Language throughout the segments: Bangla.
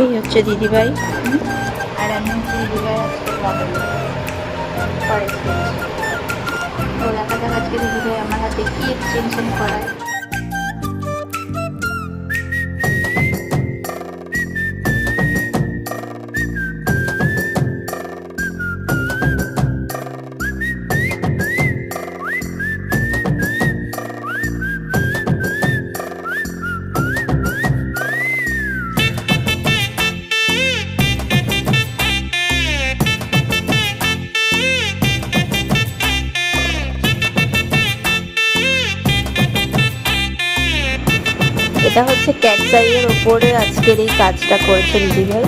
এই হচ্ছে দিদিভাই। আর আমি হচ্ছে দিদিভাই আজকে মডেল ফর এক্সচেঞ্জ। তো দেখা যাক আজকে দিদিভাই আমার হাতে কি এক্সটেনশন করায়। এটা হচ্ছে ক্যাটস আইয়ের ওপরে আজকের এই কাজটা করেছে দিদিভাই।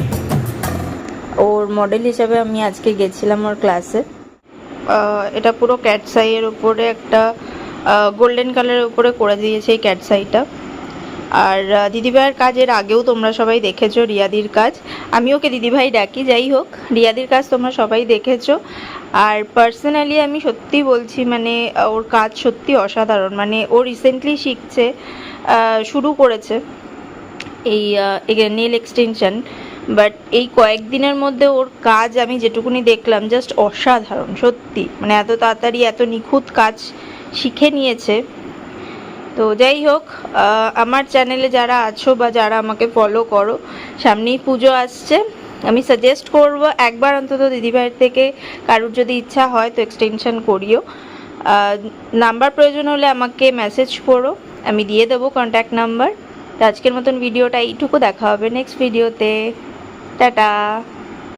ওর মডেল হিসাবে আমি আজকে গেছিলাম ওর ক্লাসে। এটা পুরো ক্যাটস আইয়ের ওপরে একটা গোল্ডেন কালারের উপরে করে দিয়েছে এই ক্যাটস আইটা। আর দিদিভাইয়ের কাজের আগেও তোমরা সবাই দেখেছো রিয়াদির কাজ। আমি ওকে দিদিভাই ডাকি, যাই হোক রিয়াদির কাজ তোমরা সবাই দেখেছো। আর পার্সোনালি আমি সত্যি বলছি, মানে ওর কাজ সত্যি অসাধারণ। মানে ও রিসেন্টলি শিখছে, শুরু করেছে এই নেল এক্সটেনশন, বাট এই কয়েকদিনের মধ্যে ওর কাজ আমি যেটুকুনি দেখলাম জাস্ট অসাধারণ সত্যি। মানে এত তাড়াতাড়ি এত নিখুঁত কাজ শিখে নিয়েছে। তো যাই হোক, আমার চ্যানেলে যারা আছো বা যারা আমাকে ফলো করো, সামনেই পুজো আসছে, আমি সাজেস্ট করব একবার অন্তত দিদিভাইয়ের থেকে কারুর যদি ইচ্ছা হয় তো এক্সটেনশন করিও। নাম্বার প্রয়োজন হলে আমাকে মেসেজ করো, আমি দিয়ে দেবো কন্ট্যাক্ট নাম্বার। তো আজকের মতন ভিডিওটা এইটুকু, দেখা হবে নেক্সট ভিডিওতে। টাটা।